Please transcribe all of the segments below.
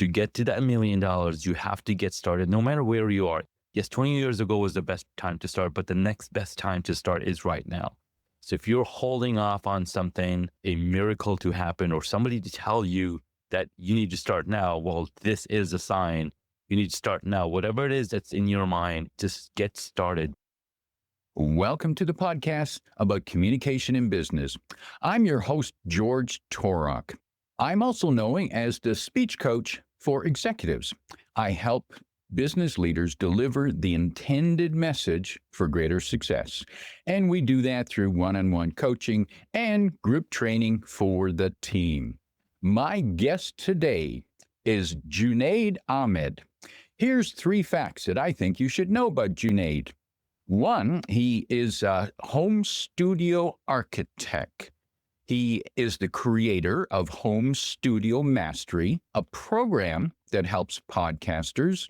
To get to that $1,000,000, you have to get started no matter where you are. Yes, 20 years ago was the best time to start, but the next best time to start is right now. So if you're holding off on something, a miracle to happen, or somebody to tell you that you need to start now, well, this is a sign you need to start now. Whatever it is that's in your mind, just get started. Welcome to the podcast about communication in business. I'm your host, George Torok. I'm also known as the speech coach for executives. I help business leaders deliver the intended message for greater success. And we do that through one-on-one coaching and group training for the team. My guest today is Junaid Ahmed. Here's 3 facts that I think you should know about Junaid. 1, he is a home studio architect. He is the creator of Home Studio Mastery, a program that helps podcasters,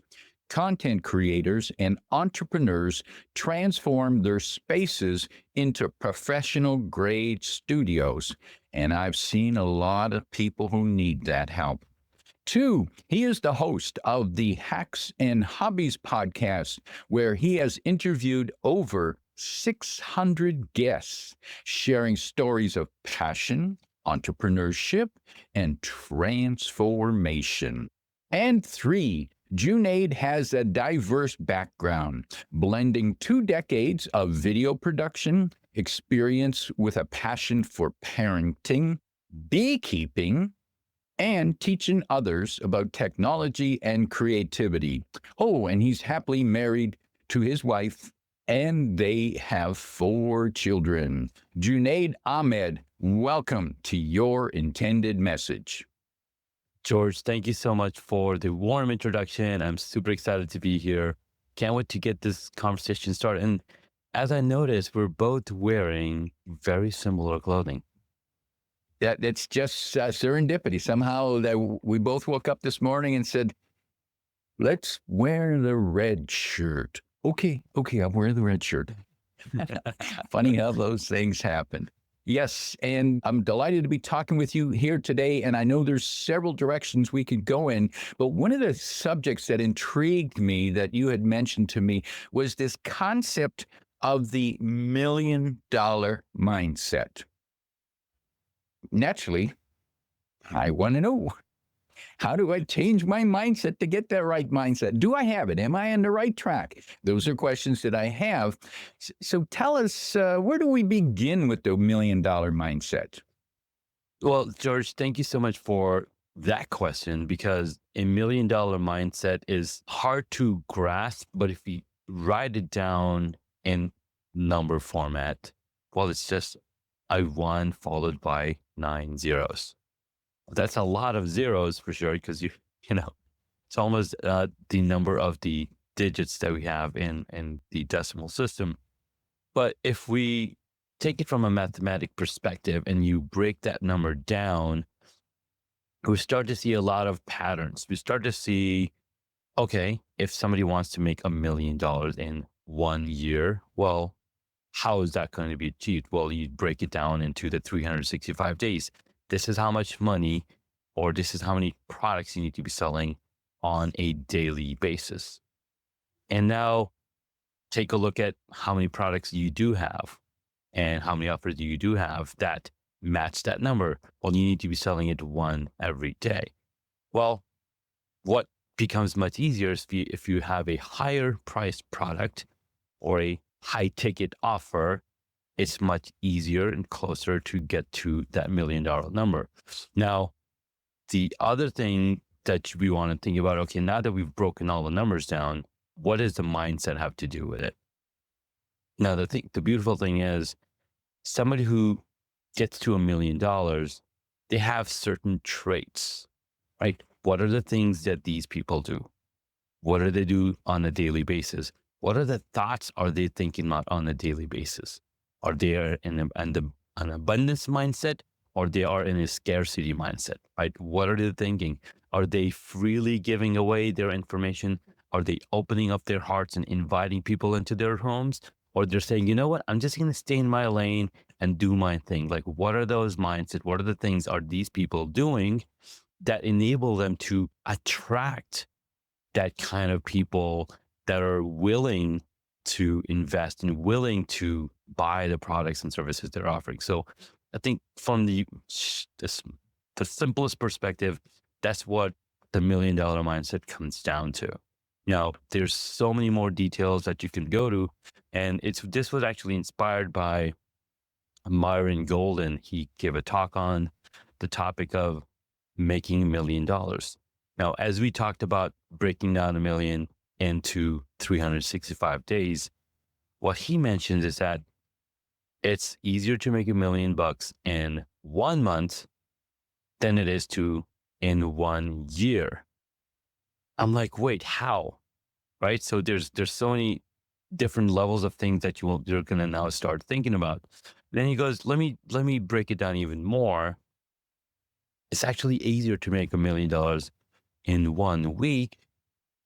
content creators, and entrepreneurs transform their spaces into professional-grade studios. And I've seen a lot of people who need that help. 2, he is the host of the Hacks and Hobbies podcast, where he has interviewed over 600 guests, sharing stories of passion, entrepreneurship, and transformation. And 3, Junaid has a diverse background, blending 2 decades of video production, experience with a passion for parenting, beekeeping, and teaching others about technology and creativity. Oh, and he's happily married to his wife, and they have 4 children. Junaid Ahmed, welcome to your intended message. George, thank you so much for the warm introduction. I'm super excited to be here. Can't wait to get this conversation started. And as I noticed, we're both wearing very similar clothing. That's just serendipity. Somehow that we both woke up this morning and said, let's wear the red shirt. Okay, I'll wear the red shirt. Funny how those things happen. Yes, and I'm delighted to be talking with you here today, and I know there's several directions we could go in, but one of the subjects that intrigued me that you had mentioned to me was this concept of the $1 million mindset. Naturally, I want to know, how do I change my mindset to get that right mindset? Do I have it? Am I on the right track? Those are questions that I have. So tell us, where do we begin with the $1 million mindset? Well, George, thank you so much for that question, because a $1 million mindset is hard to grasp, but if you write it down in number format, well, it's just a 1 followed by 9 zeros. That's a lot of zeros for sure, because you know, it's almost the number of the digits that we have in the decimal system. But if we take it from a mathematic perspective and you break that number down, we start to see a lot of patterns. We start to see, okay, if somebody wants to make $1 million in 1 year, well, how is that going to be achieved? Well, you break it down into the 365 days. This is how much money, or this is how many products you need to be selling on a daily basis. And now take a look at how many products you do have and how many offers you do have that match that number. Well, you need to be selling it 1 every day. Well, what becomes much easier is if you have a higher priced product or a high ticket offer, it's much easier and closer to get to that $1 million number. Now, the other thing that we want to think about, okay, now that we've broken all the numbers down, what does the mindset have to do with it? Now, the beautiful thing is, somebody who gets to $1 million, they have certain traits, right? What are the things that these people do? What do they do on a daily basis? What are the thoughts are they thinking about on a daily basis? Are they in an abundance mindset, or they are in a scarcity mindset, right? What are they thinking? Are they freely giving away their information? Are they opening up their hearts and inviting people into their homes? Or they're saying, you know what, I'm just going to stay in my lane and do my thing. Like, what are those mindsets? What are the things are these people doing that enable them to attract that kind of people that are willing to invest and willing to buy the products and services they're offering. So I think from the simplest perspective, that's what the $1 million mindset comes down to. Now, there's so many more details that you can go to, and this was actually inspired by Myron Golden. He gave a talk on the topic of making $1 million. Now, as we talked about breaking down a million into 365 days, what he mentions is that it's easier to make $1 million in 1 month than it is to in 1 year. I'm like, wait, how? Right? So there's so many different levels of things that you're gonna now start thinking about. Then he goes, let me break it down even more. It's actually easier to make $1 million in 1 week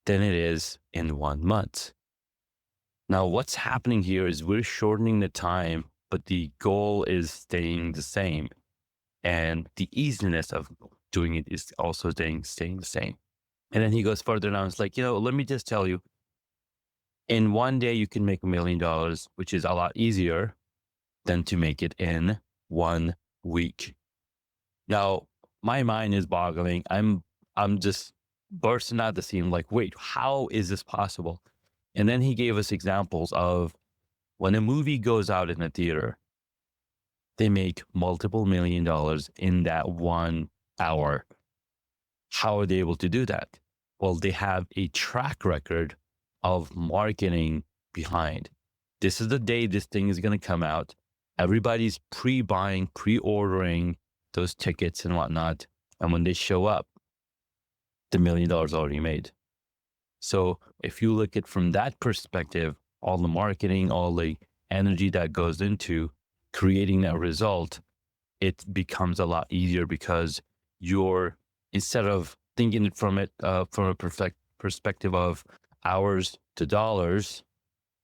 than it is in 1 month. Now, what's happening here is we're shortening the time, but the goal is staying the same. And the easiness of doing it is also staying the same. And then he goes further down. It's like, let me just tell you, in 1 day, you can make $1 million, which is a lot easier than to make it in 1 week. Now, my mind is boggling. I'm just bursting out the scene like, wait, how is this possible? And then he gave us examples of when a movie goes out in a theater, they make multiple $1 million in that 1 hour. How are they able to do that? Well, they have a track record of marketing behind. This is the day this thing is going to come out. Everybody's pre-buying, pre-ordering those tickets and whatnot. And when they show up, the $1 million already made. So if you look at from that perspective, all the marketing, all the energy that goes into creating that result, it becomes a lot easier because instead of thinking it from a perspective of hours to dollars,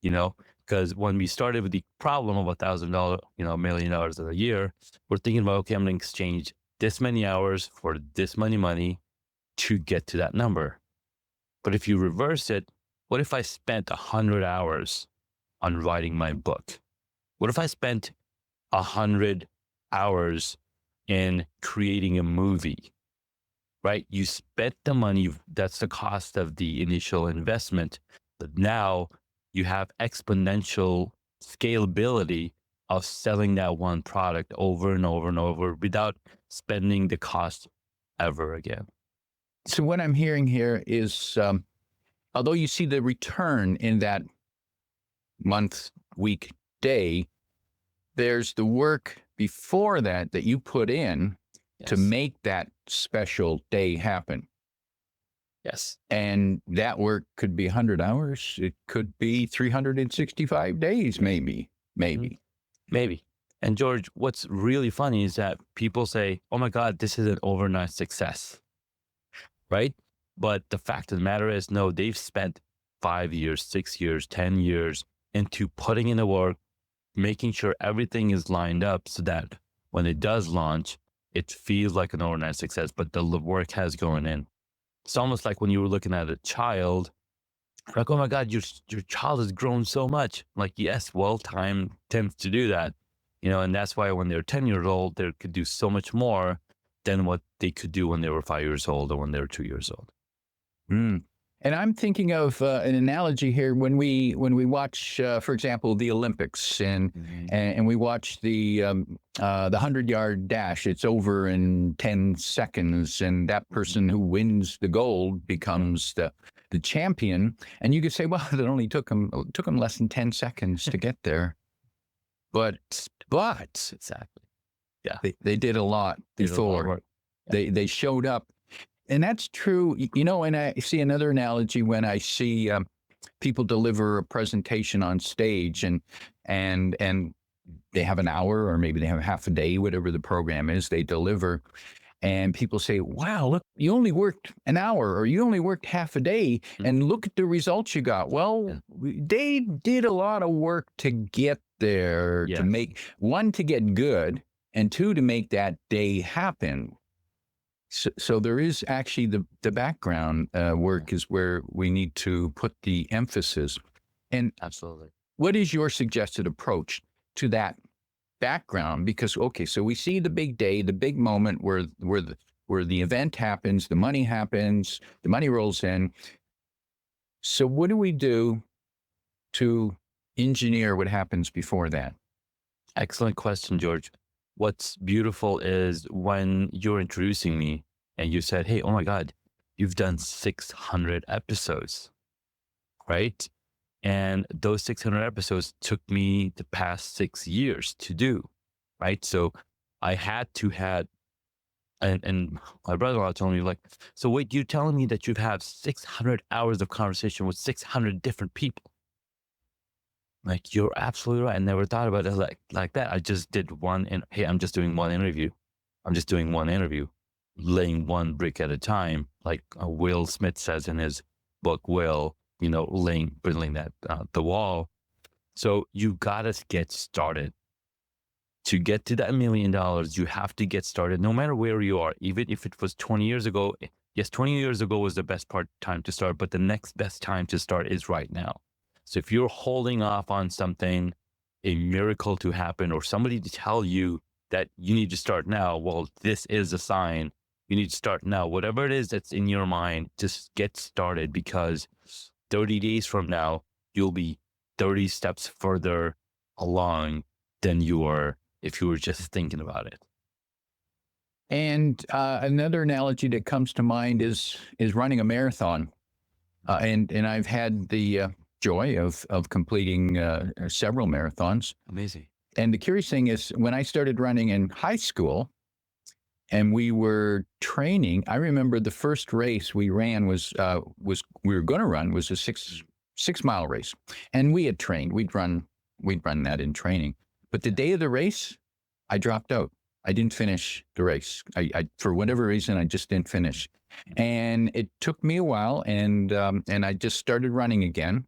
because when we started with the problem of $1,000, $1 million a year, we're thinking about, okay, I'm going to exchange this many hours for this many money to get to that number. But if you reverse it, what if I spent 100 hours on writing my book? What if I spent 100 hours in creating a movie, right? You spent the money, that's the cost of the initial investment, but now you have exponential scalability of selling that one product over and over and over without spending the cost ever again. So what I'm hearing here is, although you see the return in that month, week, day, there's the work before that you put in to Yes. make that special day happen. Yes. And that work could be 100 hours. It could be 365 days, maybe. Maybe. And George, what's really funny is that people say, oh my God, this is an overnight success, right? But the fact of the matter is, no, they've spent 5 years, 6 years, 10 years into putting in the work, making sure everything is lined up so that when it does launch, it feels like an overnight success, but the work has gone in. It's almost like when you were looking at a child, like, oh my God, your child has grown so much. Like, yes, well, time tends to do that, and that's why when they're 10 years old, they could do so much more than what they could do when they were 5 years old or when they were 2 years old. Mm. And I'm thinking of an analogy here when we watch, for example, the Olympics and we watch the 100-yard dash. It's over in 10 seconds, and that person who wins the gold becomes the champion. And you could say, well, it only took them less than 10 seconds to get there, but Exactly. Yeah, they did a lot before. They showed up. And that's true, and I see another analogy when I see people deliver a presentation on stage and they have an hour or maybe they have half a day, whatever the program is, they deliver. And people say, wow, look, you only worked an hour or you only worked half a day and look at the results you got. Well, they did a lot of work to get there, to make, one, to get good, and two, to make that day happen. So there is actually the background work is where we need to put the emphasis. And Absolutely. what is your suggested approach to that background? Because okay, so we see the big day, the big moment where the event happens, the money rolls in. So what do we do to engineer what happens before that? Excellent question, George. What's beautiful is when you're introducing me and you said, hey, oh my God, you've done 600 episodes, right? And those 600 episodes took me the past 6 years to do, right? So I had to had, and my brother-in-law told me like, so wait, you're telling me that you've had 600 hours of conversation with 600 different people? Like, you're absolutely right. I never thought about it like that. I just did one, and hey, I'm just doing one interview. I'm just doing one interview, laying one brick at a time, like Will Smith says in his book, Will, building that the wall. So you gotta get started. To get to that $1 million, you have to get started, no matter where you are. Even if it was 20 years ago, yes, 20 years ago was the best time to start, but the next best time to start is right now. So if you're holding off on something, a miracle to happen, or somebody to tell you that you need to start now, well, this is a sign you need to start now. Whatever it is that's in your mind, just get started, because 30 days from now, you'll be 30 steps further along than you were if you were just thinking about it. And another analogy that comes to mind is running a marathon. And I've had the joy of completing several marathons. Amazing. And the curious thing is, when I started running in high school, and we were training, I remember the first race we ran was we were going to run was a 6 mile race, and we had trained. We'd run that in training, but the day of the race, I dropped out. I didn't finish the race. I for whatever reason, I just didn't finish, and it took me a while, and I just started running again,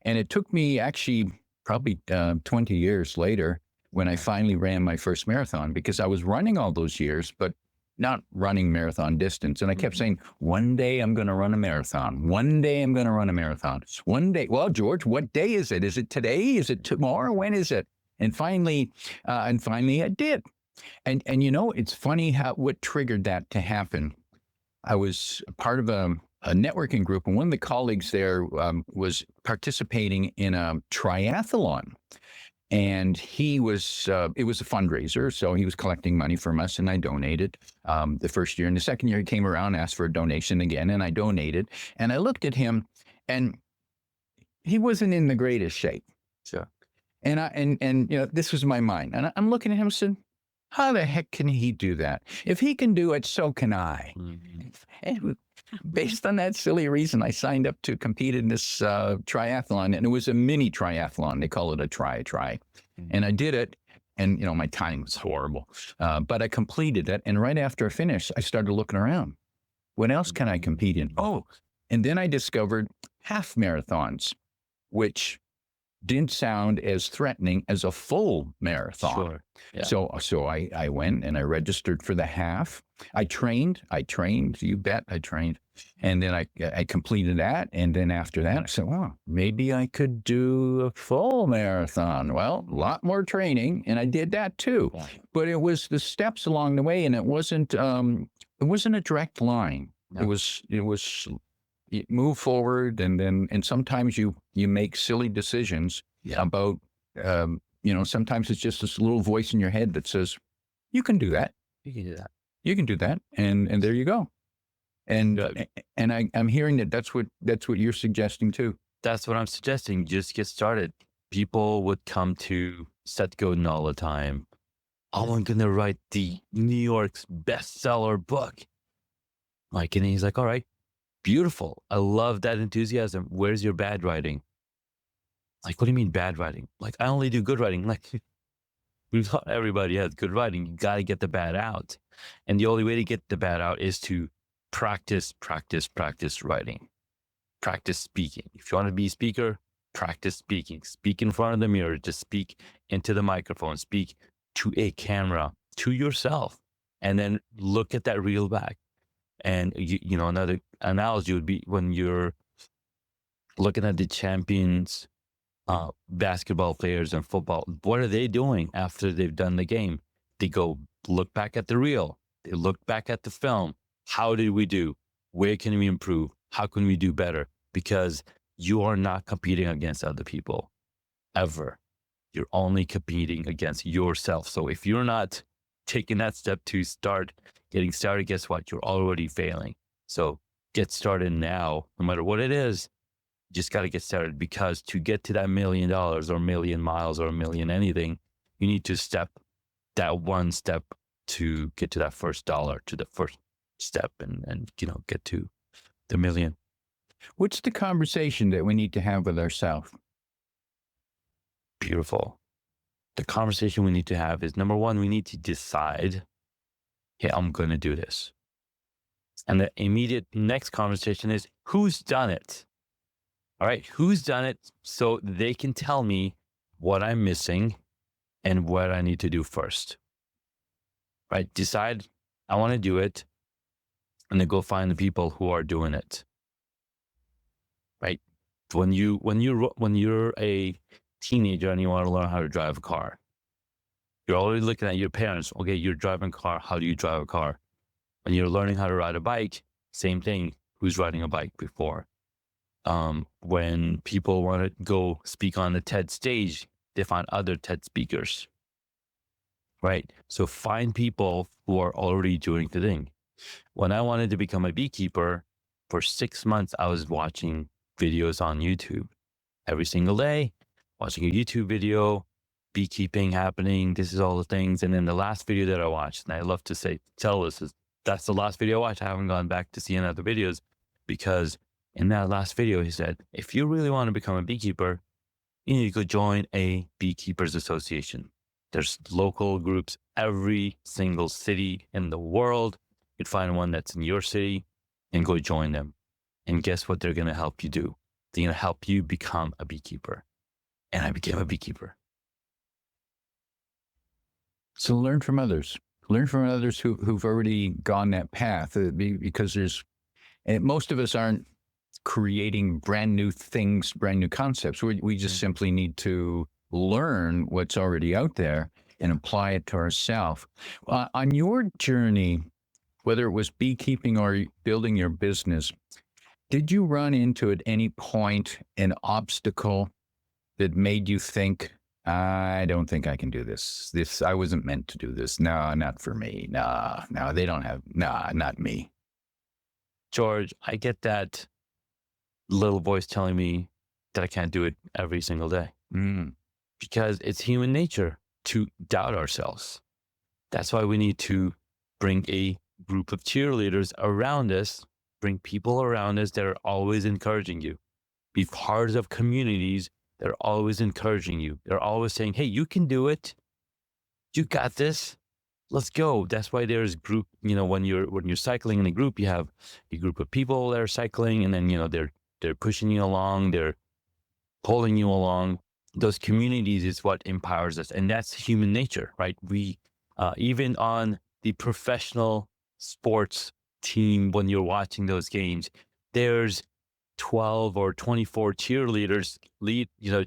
and it took me actually probably 20 years later when I finally ran my first marathon, because I was running all those years, but not running marathon distance. And I kept saying, one day I'm going to run a marathon. One day I'm going to run a marathon. One day. Well, George, what day is it? Is it today? Is it tomorrow? When is it? And finally I did. And it's funny what triggered that to happen. I was part of a networking group, and one of the colleagues there was participating in a triathlon. And he was, it was a fundraiser. So he was collecting money from us, and I donated the first year. And the second year he came around, asked for a donation again, and I donated. And I looked at him, and he wasn't in the greatest shape. Sure. And this was my mind. And I'm looking at him and said, how the heck can he do that? If he can do it, so can I. Mm-hmm. And based on that silly reason, I signed up to compete in this triathlon, and it was a mini triathlon. They call it a try. And I did it, and my time was horrible, but I completed it. And right after I finished, I started looking around. What else can I compete in? Oh, and then I discovered half marathons, which didn't sound as threatening as a full marathon. Sure. Yeah. So I went and I registered for the half. I trained, you bet I trained. And then I completed that. And then after that, I said, well, maybe I could do a full marathon. Well, a lot more training. And I did that too. Yeah. But it was the steps along the way, and it wasn't a direct line. No. It was you move forward, and sometimes you make silly decisions about sometimes it's just this little voice in your head that says, you can do that, You can do that. you can do that, and there you go. And I'm hearing that's what you're suggesting too. That's what I'm suggesting. Just get started. People would come to Seth Godin all the time. Oh, I'm going to write the New York's bestseller book. And he's like, all right, beautiful. I love that enthusiasm. Where's your bad writing? What do you mean bad writing? I only do good writing. We thought everybody has good writing. You got to get the bad out. And the only way to get the bad out is to practice writing. Practice speaking. If you want to be a speaker, practice speaking. Speak in front of the mirror. Just speak into the microphone. Speak to a camera, to yourself. And then look at that reel back. And another analogy would be when you're looking at the champions, basketball players and football. What are they doing after they've done the game? They go look back at the reel. They look back at the film. How did we do? Where can we improve? How can we do better? Because you are not competing against other people ever. You're only competing against yourself. So if you're not taking that step to start getting started, guess what? You're already failing. So get started now, no matter what it is. Just got to get started, because to get to that $1 million or 1,000,000 miles or 1,000,000 anything, you need to step that one step to get to that first dollar, to the first step, and get to the million. What's the conversation that we need to have with ourselves? Beautiful. The conversation we need to have is, number one, we need to decide, hey, I'm going to do this. And the immediate next conversation is, who's done it? All right, who's done it, so they can tell me what I'm missing and what I need to do first. Right? Decide I want to do it, and then go find the people who are doing it. Right? When you're a teenager and you want to learn how to drive a car, you're already looking at your parents. Okay, you're driving a car. How do you drive a car? When you're learning how to ride a bike, same thing. Who's riding a bike before? When people want to go speak on the TED stage, they find other TED speakers, right? So find people who are already doing the thing. When I wanted to become a beekeeper, for 6 months, I was watching videos on YouTube every single day, watching a YouTube video, beekeeping happening. This is all the things. And then the last video that I watched, and I love to tell this, is that's the last video I watched. I haven't gone back to see any other videos, because in that last video, he said, if you really want to become a beekeeper, you need to go join a beekeepers association. There's local groups every single city in the world. You'd find one that's in your city and go join them. And guess what they're going to help you do? They're going to help you become a beekeeper. And I became a beekeeper. So learn from others. Learn from others who've already gone that path, because most of us aren't creating brand new things, brand new concepts. We just simply need to learn what's already out there and apply it to ourselves. On your journey, whether it was beekeeping or building your business, did you run into at any point an obstacle that made you think, I don't think I can do this. I wasn't meant to do this. No, not for me. No, they don't have, not me. George, I get that little voice telling me that I can't do it every single day, because it's human nature to doubt ourselves. That's why we need to bring a group of cheerleaders around us, bring people around us that are always encouraging you. Be part of communities that are always encouraging you. They're always saying, hey, you can do it. You got this. Let's go. That's why there's group, when you're cycling in a group, you have a group of people that are cycling, and then, they're pushing you along, they're pulling you along. Those communities is what empowers us. And that's human nature, right? We, even on the professional sports team, when you're watching those games, there's 12 or 24 cheerleaders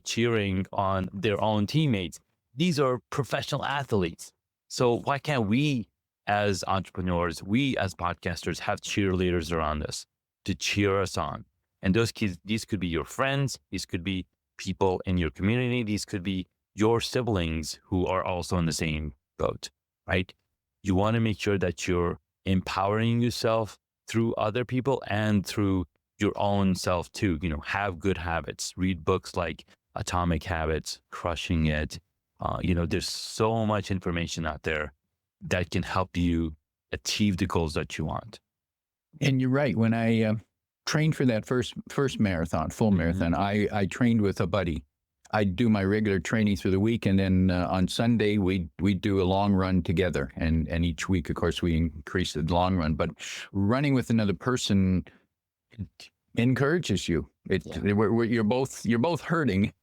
cheering on their own teammates. These are professional athletes. So why can't we as entrepreneurs, we as podcasters, have cheerleaders around us to cheer us on? And those kids, these could be your friends. These could be people in your community. These could be your siblings who are also in the same boat, right? You want to make sure that you're empowering yourself through other people and through your own self too. Have good habits. Read books like Atomic Habits, Crushing It. There's so much information out there that can help you achieve the goals that you want. And you're right. When I trained for that first marathon, full marathon, I trained with a buddy. I do my regular training through the week, and then on Sunday we do a long run together. And each week, of course, we increase the long run. But running with another person encourages you. You're both hurting.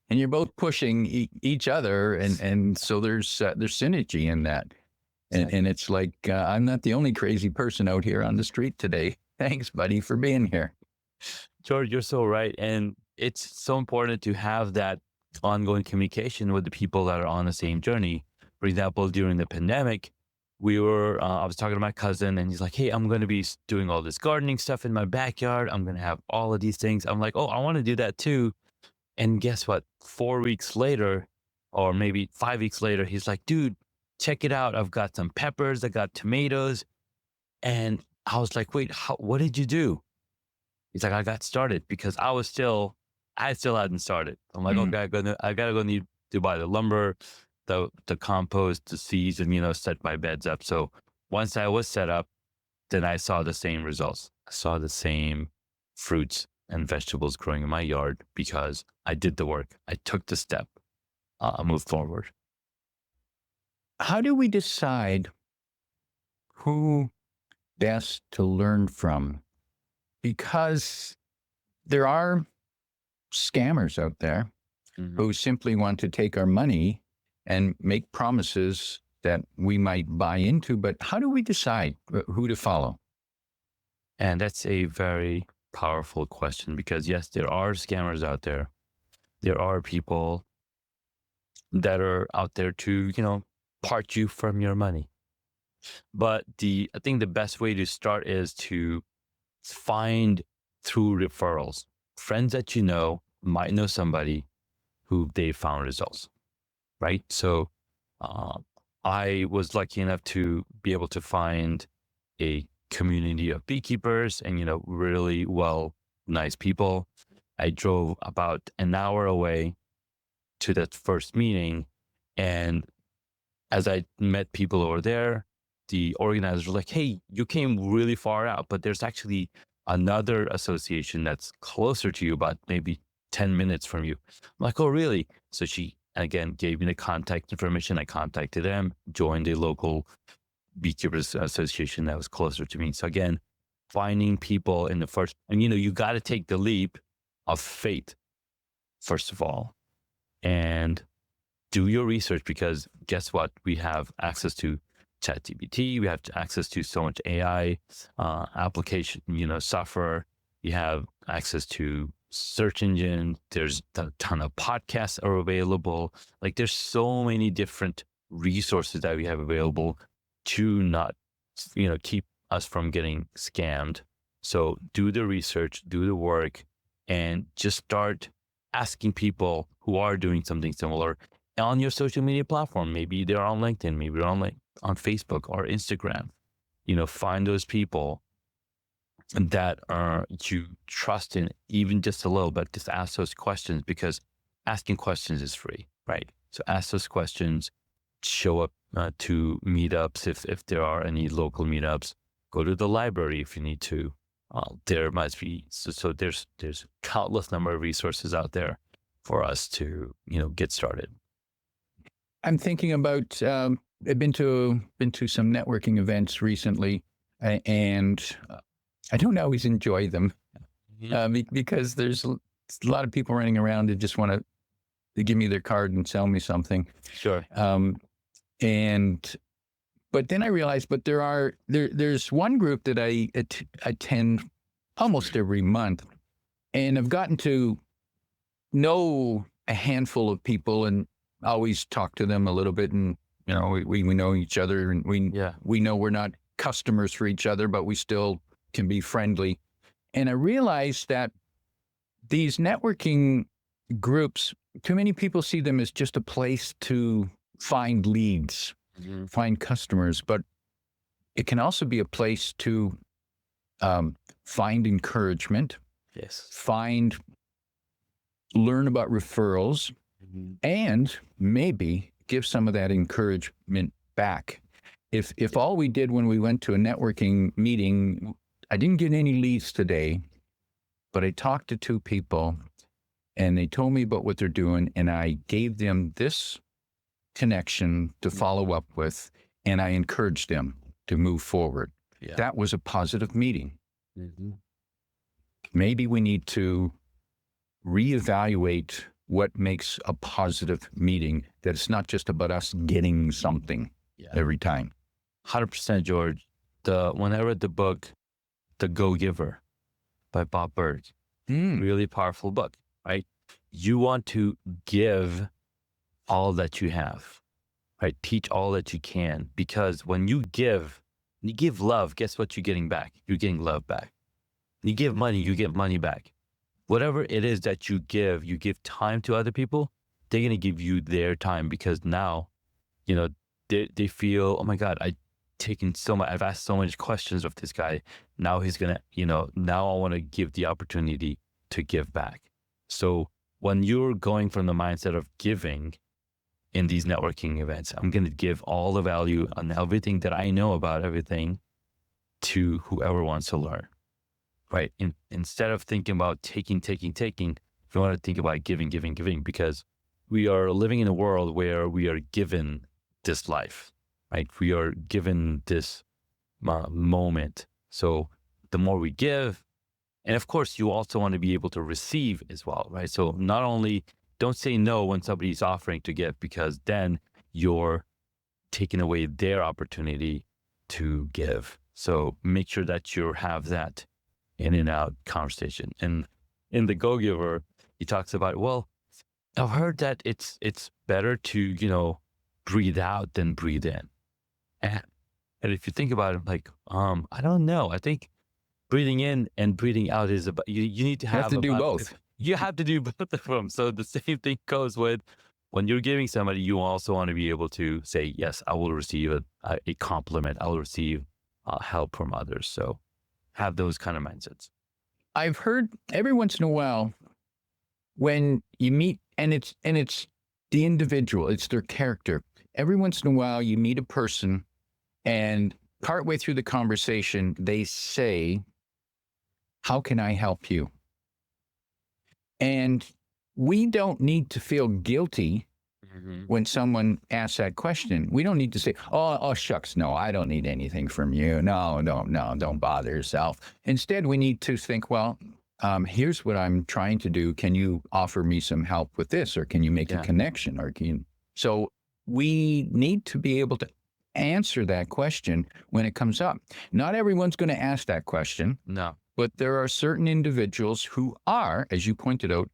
You're both pushing each other, and so there's synergy in that. And it's like, I'm not the only crazy person out here on the street today. Thanks, buddy, for being here. George, you're so right. And it's so important to have that ongoing communication with the people that are on the same journey. For example, during the pandemic, I was talking to my cousin and he's like, hey, I'm going to be doing all this gardening stuff in my backyard. I'm going to have all of these things. I'm like, oh, I want to do that too. And guess what? 4 weeks later, or maybe 5 weeks later, he's like, dude, check it out. I've got some peppers, I got tomatoes. And I was like, wait, what did you do? He's like, I got started because I still hadn't started. I'm like, Mm. okay, I gotta go need to buy the lumber, the compost, the seeds, and set my beds up. So once I was set up, then I saw the same results. I saw the same fruits and vegetables growing in my yard because I did the work. I took the step. I moved forward. How do we decide who best to learn from? Because there are scammers out there Mhm. who simply want to take our money and make promises that we might buy into. But how do we decide who to follow? And that's a very powerful question because yes, there are scammers out there. There are people that are out there to, part you from your money. But I think the best way to start is to find through referrals. Friends that you know might know somebody who they found results, right? So uh, I was lucky enough to be able to find a community of beekeepers and, really nice people. I drove about an hour away to that first meeting. And as I met people over there, the organizers were like, hey, you came really far out, but there's actually another association that's closer to you, about maybe 10 minutes from you. I'm like, oh, really? So she, again, gave me the contact information. I contacted them, joined a local beekeepers association that was closer to me. So again, finding people in the first, and you got to take the leap of faith, first of all, and do your research because guess what? We have access to ChatGPT. We have access to so much AI application, software. You have access to search engine. There's a ton of podcasts are available. Like there's so many different resources that we have available to not, keep us from getting scammed. So do the research, do the work, and just start asking people who are doing something similar on your social media platform. Maybe they're on LinkedIn, maybe they're on Facebook or Instagram. Find those people that you trust in, even just a little bit. Just ask those questions because asking questions is free, right? So ask those questions, show up to meetups if there are any local meetups. Go to the library if you need to. There must be so there's countless number of resources out there for us to get started. I'm thinking about I've been to some networking events recently, and I don't always enjoy them because there's a lot of people running around that just want to give me their card and sell me something. Sure. And but then I realized, but there's one group that I attend almost every month, and I've gotten to know a handful of people and always talk to them a little bit, and we know each other, and we know we're not customers for each other, but we still can be friendly. And I realized that these networking groups, too many people see them as just a place to find leads, find customers, but it can also be a place to find encouragement, learn about referrals, and maybe give some of that encouragement back. If all we did when we went to a networking meeting, I didn't get any leads today, but I talked to two people and they told me about what they're doing, and I gave them this connection to follow up with, and I encouraged them to move forward. Yeah. That was a positive meeting. Maybe we need to reevaluate what makes a positive meeting, that it's not just about us getting something every time. 100%, George. When I read the book, The Go Giver by Bob Burg, Mm. really powerful book, right? You want to give all that you have, right? Teach all that you can, because when you give love, guess what you're getting back? You're getting love back. You give money, you get money back. Whatever it is that you give time to other people, they're going to give you their time, because now, you know, they feel, oh my God, I've asked so many questions of this guy. Now he's going to, now I want to give the opportunity to give back. So when you're going from the mindset of giving in these networking events, I'm going to give all the value on everything that I know about everything to whoever wants to learn. Right. Instead of thinking about taking, you want to think about giving, because we are living in a world where we are given this life, right? We are given this moment. So the more we give, and of course, you also want to be able to receive as well, right? So not only don't say no when somebody's offering to give, because then you're taking away their opportunity to give. So make sure that you have that in and out conversation. And in the Go Giver, he talks about, well, I've heard that it's better to, breathe out than breathe in. And, and if you think about it, like, I don't know. I think breathing in and breathing out is about, you need to You have have to do about, both. you have to do both of them. So the same thing goes with when you're giving somebody, you also want to be able to say, yes, I will receive a compliment. I will receive help from others. So have those kind of mindsets. I've heard every once in a while when you meet, and it's the individual, it's their character. Every once in a while you meet a person, and partway through the conversation, they say, how can I help you? And we don't need to feel guilty when someone asks that question. We don't need to say, oh, shucks, no, I don't need anything from you. No, don't bother yourself. Instead, we need to think, well, here's what I'm trying to do. Can you offer me some help with this? Or can you make a connection? Or can you... So we need to be able to answer that question when it comes up. Not everyone's going to ask that question. No. But there are certain individuals who are, as you pointed out,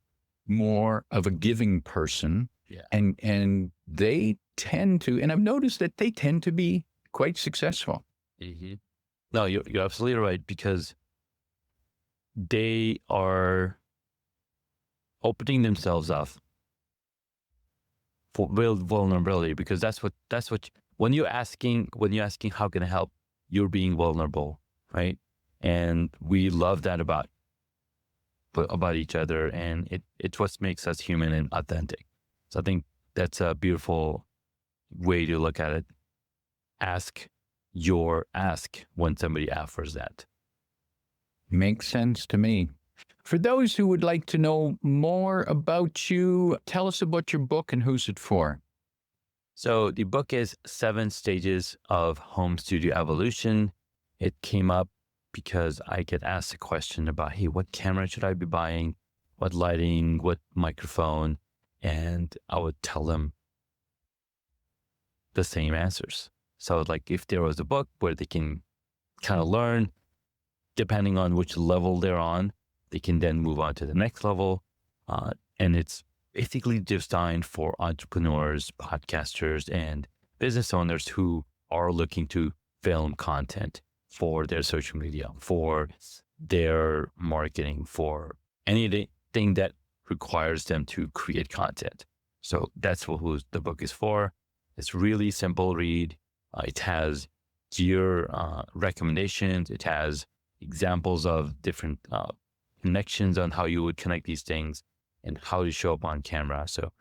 more of a giving person. Yeah. And they tend to, and I've noticed that they tend to be quite successful. Mm-hmm. No, you're absolutely right, because they are opening themselves up for real vulnerability, because that's what when you're asking how can I help, you're being vulnerable, right? And we love that about each other, and it's what makes us human and authentic. So I think that's a beautiful way to look at it. Ask when somebody offers that. Makes sense to me. For those who would like to know more about you, tell us about your book and who's it for. So the book is 7 Stages of Home Studio Evolution. It came up because I get asked a question about, hey, what camera should I be buying? What lighting? What microphone? And I would tell them the same answers. So like if there was a book where they can kind of learn, depending on which level they're on, they can then move on to the next level. And it's basically designed for entrepreneurs, podcasters, and business owners who are looking to film content for their social media, for their marketing, for anything that requires them to create content. So that's who the book is for. It's really simple read. It has gear recommendations. It has examples of different connections on how you would connect these things and how to show up on camera. So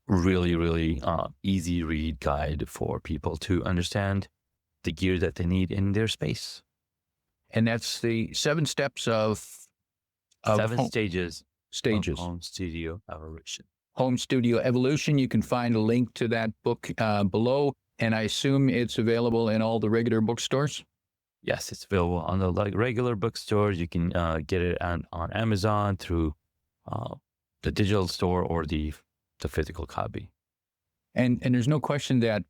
really, really easy read guide for people to understand the gear that they need in their space. And that's the 7 steps of 7 home, stages stages. of home studio evolution. Home Studio Evolution. You can find a link to that book below. And I assume it's available in all the regular bookstores? Yes, it's available on the regular bookstores. You can get it on Amazon through the digital store or the physical copy. And there's no question that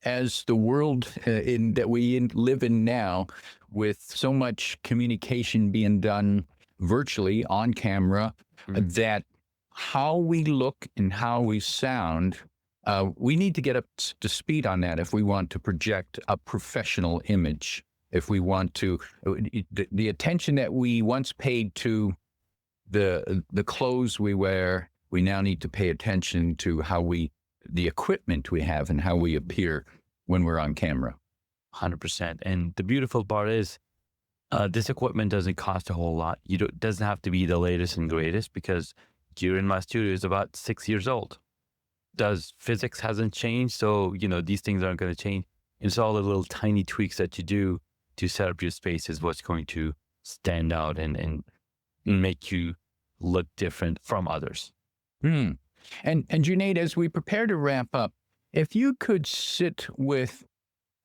as the world that we live in now, with so much communication being done virtually on camera, Mm. that how we look and how we sound, we need to get up to speed on that if we want to project a professional image. If we want to, the attention that we once paid to the clothes we wear, we now need to pay attention to the equipment we have and how we appear when we're on camera. 100%. And the beautiful part is, this equipment doesn't cost a whole lot. Doesn't have to be the latest and greatest, because here in my studio is about 6 years old. Physics hasn't changed, so these things aren't going to change. It's all the little tiny tweaks that you do to set up your space is what's going to stand out and make you look different from others. Hmm. And Junaid, as we prepare to wrap up, if you could sit with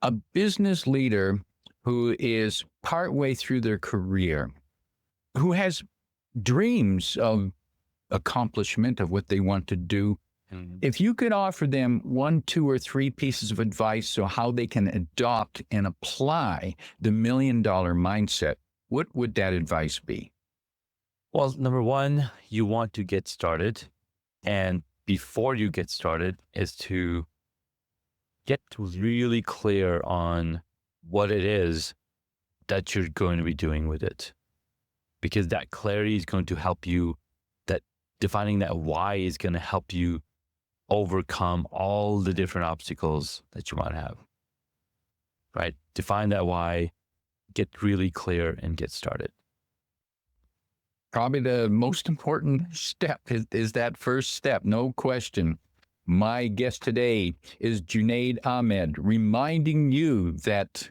a business leader who is partway through their career, who has dreams of accomplishment of what they want to do, if you could offer them 1, 2, or 3 pieces of advice on how they can adopt and apply the $1 million mindset, what would that advice be? Well, number one, you want to get started. And before you get started is to get really clear on what it is that you're going to be doing with it. Because that clarity is going to help you, that defining that why is going to help you overcome all the different obstacles that you might have, right? Define that why, get really clear, and get started. Probably the most important step is that first step, no question. My guest today is Junaid Ahmed, reminding you that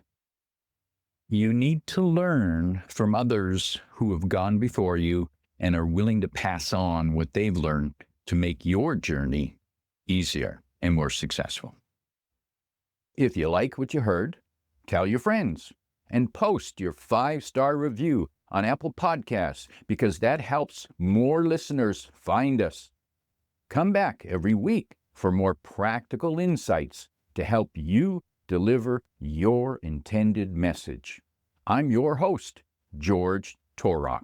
you need to learn from others who have gone before you and are willing to pass on what they've learned to make your journey easier and more successful. If you like what you heard, tell your friends and post your 5-star review on Apple Podcasts, because that helps more listeners find us. Come back every week for more practical insights to help you deliver your intended message. I'm your host, George Torok.